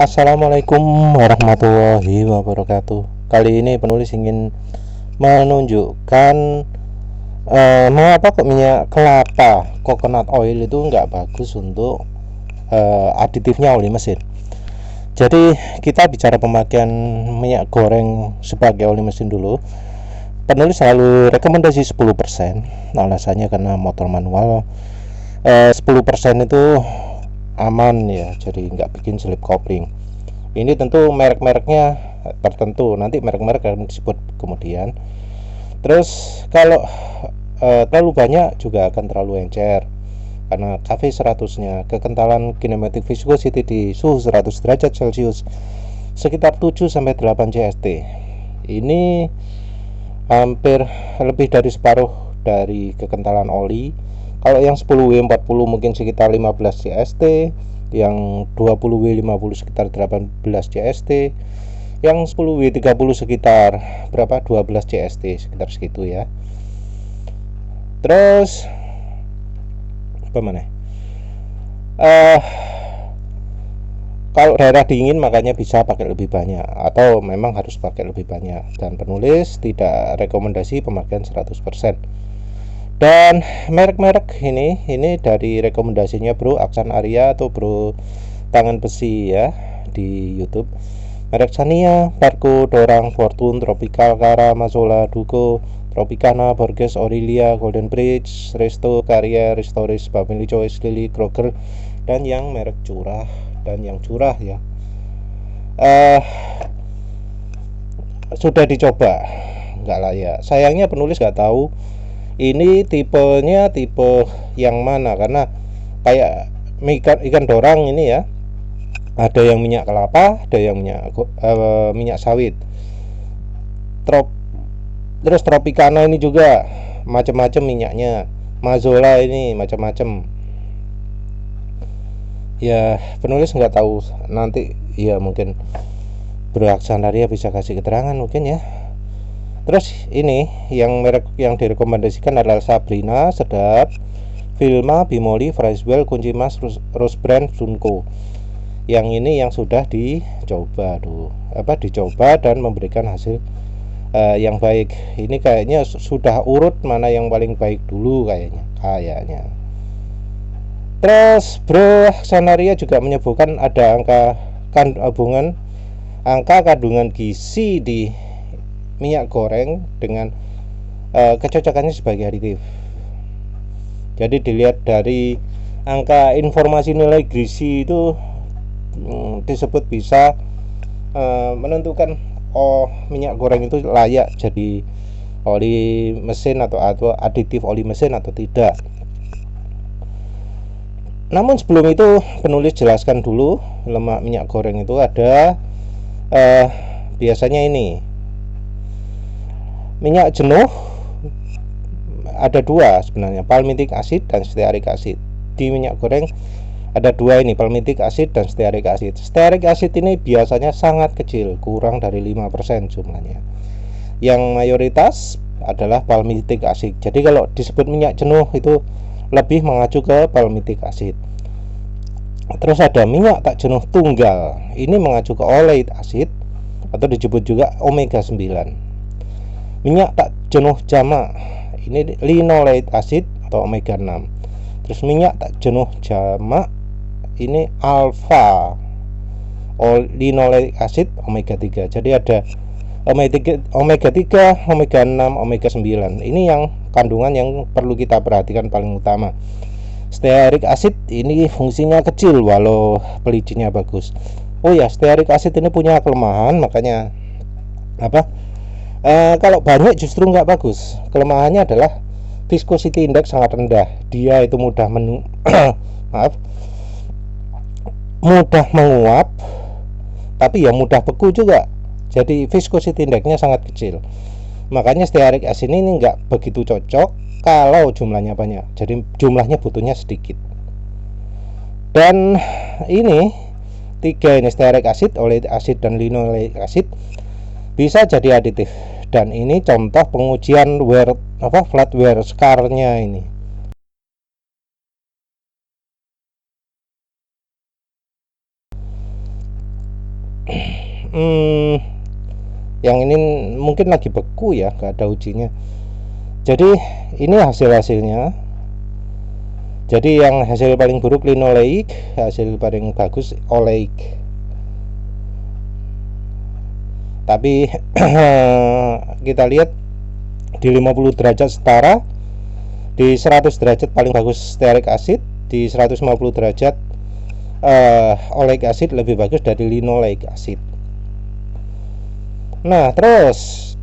Assalamualaikum warahmatullahi wabarakatuh. Kali ini penulis ingin menunjukkan mengapa kok minyak kelapa coconut oil itu nggak bagus untuk aditifnya oli mesin. Jadi kita bicara pemakaian minyak goreng sebagai oli mesin dulu. Penulis selalu rekomendasi 10%. Alasannya karena motor manual 10% itu aman ya, jadi nggak bikin slip kopling. Ini tentu merek-mereknya tertentu, nanti merek-merek akan disebut kemudian. Terus kalau terlalu banyak juga akan terlalu encer karena KV 100-nya kekentalan kinematic viscosity di suhu 100 derajat Celcius sekitar 7 sampai 8 CST. Ini hampir lebih dari separuh dari kekentalan oli. Kalau yang 10W40 mungkin sekitar 15 CST, yang 20W50 sekitar 18 CST, yang 10W30 sekitar berapa? 12 CST, sekitar segitu ya. Terus apa mana? Kalau daerah dingin makanya bisa pakai lebih banyak atau memang harus pakai lebih banyak, dan penulis tidak rekomendasi pemakaian 100%. Dan merek-merek ini dari rekomendasinya Bro Aksan Arya atau Bro Tangan Besi ya di YouTube. Merek Sania, Parco, Dorang, Fortune, Tropical, Kara, Mazola, Duco, Tropicana, Borges, Aurelia, Golden Bridge, Resto, Carrier, Restoris, Family Choice, Lily, Kroger, dan yang merek curah dan yang curah ya. Sudah dicoba nggak layak. Sayangnya penulis nggak tahu ini tipenya tipe yang mana, karena kayak ikan dorang ini ya, ada yang minyak kelapa, ada yang minyak sawit. Terus Tropicana ini juga macam-macam minyaknya. Mazola ini macam-macam. Ya penulis nggak tahu, nanti ya mungkin Beraksandaria bisa kasih keterangan mungkin ya. Terus ini yang merek yang direkomendasikan adalah Sabrina, Sedap, Vilma, Bimoli, Freshwell, Kunci Mas, Rose Brand, Sunko. Yang ini yang sudah dicoba dicoba dan memberikan hasil yang baik. Ini kayaknya sudah urut mana yang paling baik dulu kayaknya. Terus Bro Sanaria juga menyebutkan ada angka kandungan gizi di minyak goreng dengan kecocokannya sebagai aditif. Jadi dilihat dari angka informasi nilai gizi itu disebut bisa menentukan minyak goreng itu layak jadi oli mesin atau aditif oli mesin atau tidak. Namun sebelum itu penulis jelaskan dulu lemak minyak goreng itu ada biasanya ini minyak jenuh ada dua sebenarnya, palmitic acid dan stearic acid. Di minyak goreng ada dua ini, palmitic acid dan stearic acid. Stearic acid ini biasanya sangat kecil, kurang dari 5% jumlahnya. Yang mayoritas adalah palmitic acid. Jadi kalau disebut minyak jenuh itu lebih mengacu ke palmitic acid. Terus ada minyak tak jenuh tunggal, ini mengacu ke oleic acid atau disebut juga omega 9. Minyak tak jenuh jamak, ini linoleic acid atau omega 6. Terus minyak tak jenuh jamak ini alpha linoleic acid omega 3. Jadi ada omega 3, omega 6, omega 9. Ini yang kandungan yang perlu kita perhatikan paling utama. Stearic acid ini fungsinya kecil walau pelicinnya bagus. Oh ya, stearic acid ini punya kelemahan, makanya kalau banyak justru nggak bagus. Kelemahannya adalah viscosity index sangat rendah. Dia itu mudah mudah menguap, tapi ya mudah beku juga. Jadi viscosity indexnya sangat kecil. Makanya stearic acid ini nggak begitu cocok kalau jumlahnya banyak. Jadi jumlahnya butuhnya sedikit. Dan ini tiga ini stearic acid, oleic acid dan linoleic acid bisa jadi aditif. Dan ini contoh pengujian flatware scar-nya ini. Yang ini mungkin lagi beku ya, gak ada ujinya. Jadi ini hasilnya. Jadi yang hasil paling buruk linoleik, hasil paling bagus oleik. Tapi kita lihat di 50 derajat setara, di 100 derajat paling bagus stearic acid, di 150 derajat oleic acid lebih bagus dari linoleic acid. Nah, terus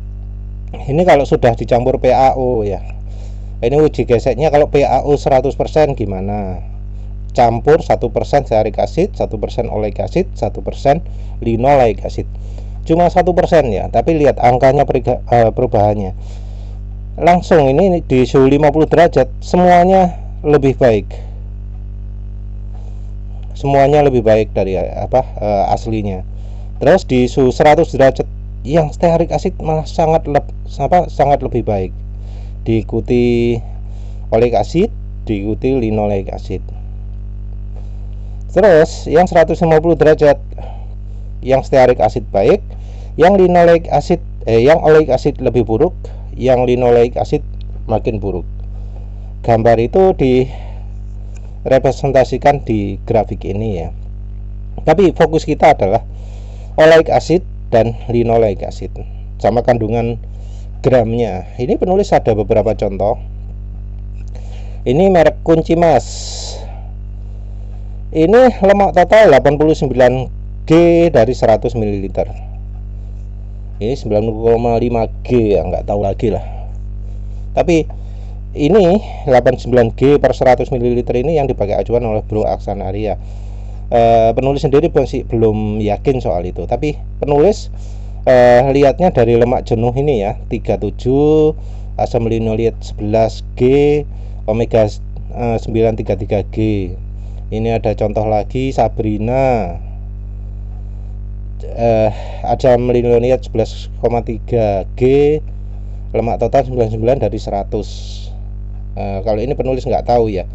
ini kalau sudah dicampur PaO ya. Ini uji geseknya kalau PaO 100% gimana? Campur 1% stearic acid, 1% oleic acid, 1% linoleic acid. Cuma 1% ya, tapi lihat angkanya perubahannya. Langsung ini di suhu 50 derajat semuanya lebih baik. Semuanya lebih baik dari aslinya. Terus di suhu 100 derajat yang stearic acid malah sangat lebih baik, diikuti oleic acid, diikuti linoleic acid. Terus yang 150 derajat yang stearic acid baik, yang linoleic acid yang oleic acid lebih buruk, yang linoleic acid makin buruk. Gambar itu direpresentasikan di grafik ini ya. Tapi fokus kita adalah oleic acid dan linoleic acid sama kandungan gramnya. Ini penulis ada beberapa contoh. Ini merek kunci mas. Ini lemak total 89 G dari 100 ml. Ini 90,5 G ya, nggak tahu lagi lah. Tapi ini 89 G per 100 ml ini yang dipakai acuan oleh Bro Aksanaria. Penulis sendiri masih belum yakin soal itu, tapi penulis lihatnya dari lemak jenuh ini ya, 37, asam linoleat 11 G, omega 933 G. Ini ada contoh lagi Sabrina, asam linoleat 11,3 G, lemak total 99 dari 100. Kalau ini penulis nggak tahu ya.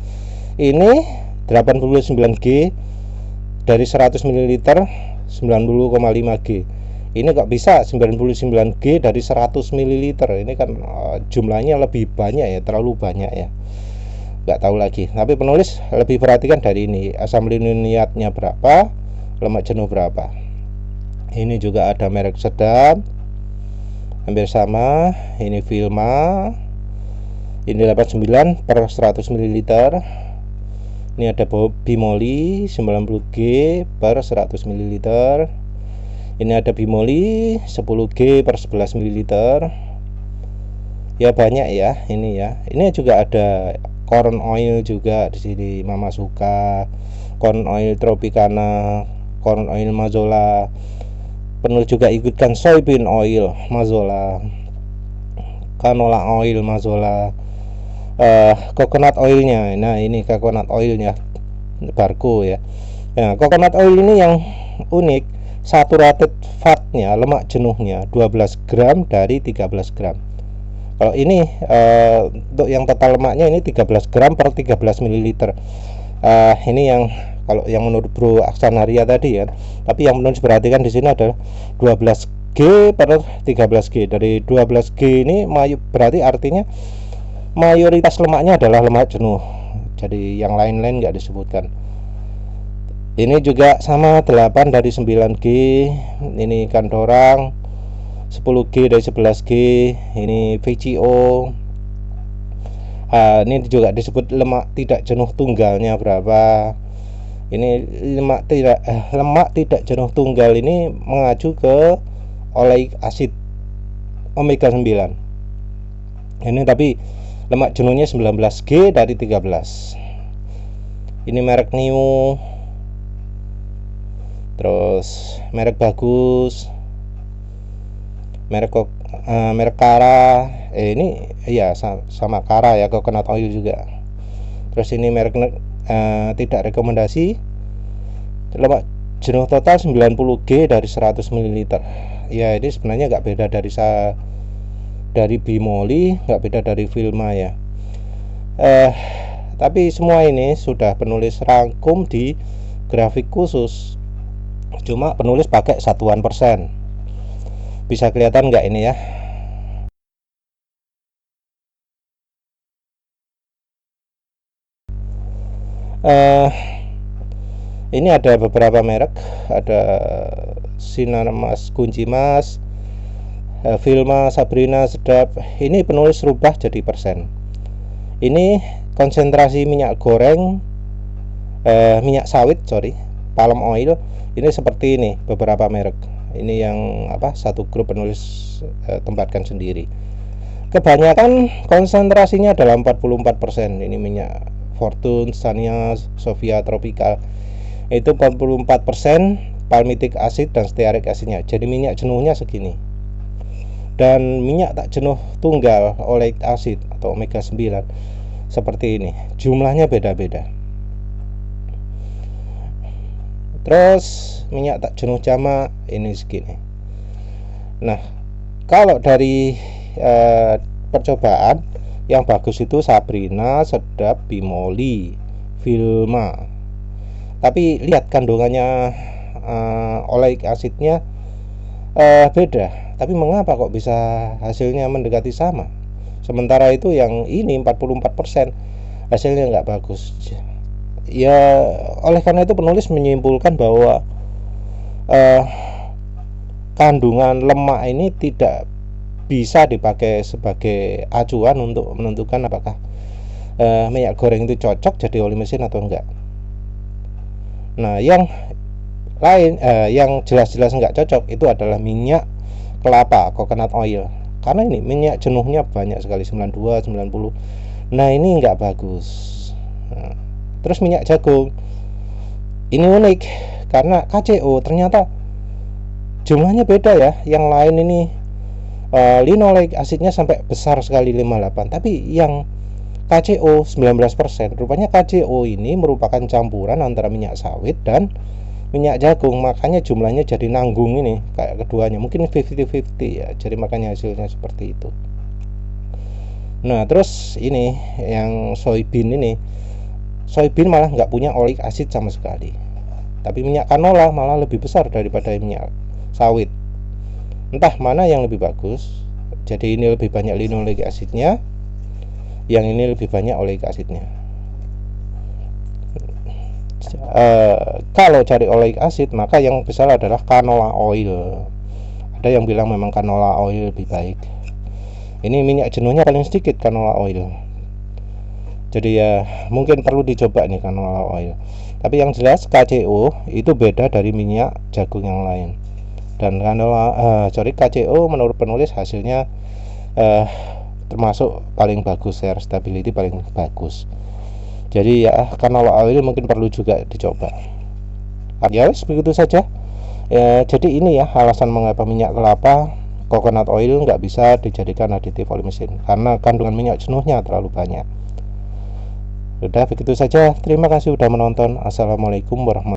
Ini 89 G dari 100 ml 90,5 G. Ini kok bisa 99 G dari 100 ml. Ini kan jumlahnya lebih banyak ya, terlalu banyak ya. Nggak tahu lagi. Tapi penulis lebih perhatikan dari ini, asam linoleatnya berapa, lemak jenuh berapa. Ini juga ada merek sedap, hampir sama. Ini Vilma. Ini 89 per 100 ml. Ini ada Bimoli 90 G per 100 ml. Ini ada Bimoli 10 G per 11 ml. Ya banyak ya ini ya. Ini juga ada corn oil juga di sini, Mama Suka, corn oil Tropicana, corn oil Mazola. Penulis juga ikutkan soybean oil Mazola, canola oil Mazola. Coconut oilnya, nah ini coconut oilnya Barco ya. Nah, coconut oil ini yang unik, saturated fatnya, lemak jenuhnya 12 gram dari 13 gram. Kalau ini untuk yang total lemaknya ini 13 gram per 13 ml. Ini yang kalau yang menurut Bro Aksanaria tadi ya. Tapi yang menurut perhatikan di sini adalah 12 G per 13 G. Dari 12 G ini berarti artinya mayoritas lemaknya adalah lemak jenuh. Jadi yang lain-lain nggak disebutkan. Ini juga sama 8 dari 9 G. Ini Kandorang 10 G dari 11 G. Ini VCO. Ini juga disebut lemak tidak jenuh tunggalnya berapa. Ini lemak tidak jenuh tunggal ini mengacu ke oleic acid omega 9. Ini tapi lemak jenuhnya 19 G dari 13. Ini merek New. Terus merek bagus, merek Kara. Ini ya sama Kara ya, coconut oil juga. Terus ini merek tidak rekomendasi, lemak jenuh total 90 G dari 100 ml. Ya ini sebenarnya nggak beda dari Bimoli, nggak beda dari Vilma ya. Tapi semua ini sudah penulis rangkum di grafik khusus. Cuma penulis pakai satuan persen. Bisa kelihatan nggak ini ya? eh ini ada beberapa merek, ada Sinar Mas, Kunci Mas, Vilma, Sabrina, Sedap. Ini penulis rubah jadi persen. Ini konsentrasi minyak goreng, minyak sawit, palm oil. Ini seperti ini beberapa merek. Ini yang satu grup penulis tempatkan sendiri. Kebanyakan konsentrasinya dalam 44%. Ini minyak Fortune, Sania, Sofia Tropical. Itu 44% palmitic acid dan stearic acidnya. Jadi minyak jenuhnya segini. Dan minyak tak jenuh tunggal oleic acid atau omega 9 seperti ini. Jumlahnya beda-beda. Terus minyak tak jenuh jamak ini segini. Nah, kalau dari percobaan yang bagus itu Sabrina, Sedap, Bimoli, Vilma. Tapi lihat kandungannya oleic acidnya beda. Tapi mengapa kok bisa hasilnya mendekati sama? Sementara itu yang ini 44% hasilnya nggak bagus. Ya, oleh karena itu penulis menyimpulkan bahwa kandungan lemak ini tidak bisa dipakai sebagai acuan untuk menentukan apakah minyak goreng itu cocok jadi oli mesin atau enggak. Nah, yang lain yang jelas-jelas enggak cocok itu adalah minyak kelapa, coconut oil. Karena ini minyak jenuhnya banyak sekali, 92, 90. Nah, ini enggak bagus. Nah, terus minyak jagung. Ini unik karena KCO ternyata jumlahnya beda ya. Yang lain ini linoleic acidnya sampai besar sekali 58, tapi yang KCO 19%. Rupanya KCO ini merupakan campuran antara minyak sawit dan minyak jagung, makanya jumlahnya jadi nanggung ini kayak keduanya, mungkin 50-50 ya. Jadi makanya hasilnya seperti itu. Nah, terus ini yang soybean ini, soybean malah nggak punya oleic acid sama sekali, tapi minyak canola malah lebih besar daripada minyak sawit. Entah mana yang lebih bagus. Jadi ini lebih banyak linoleic acidnya, yang ini lebih banyak oleic acidnya. Kalau cari oleic acid maka yang besar adalah canola oil. Ada yang bilang memang canola oil lebih baik. Ini minyak jenuhnya paling sedikit canola oil. Jadi ya mungkin perlu dicoba nih canola oil. Tapi yang jelas KCO itu beda dari minyak jagung yang lain. Dan canola KCO menurut penulis hasilnya termasuk paling bagus, share stability paling bagus. Jadi ya canola oil mungkin perlu juga dicoba. Ya begitu saja ya. Jadi ini ya alasan mengapa minyak kelapa, coconut oil nggak bisa dijadikan aditif oli mesin, karena kandungan minyak jenuhnya terlalu banyak. Sudah begitu saja. Terima kasih sudah menonton. Assalamualaikum warahmatullahi wabarakatuh.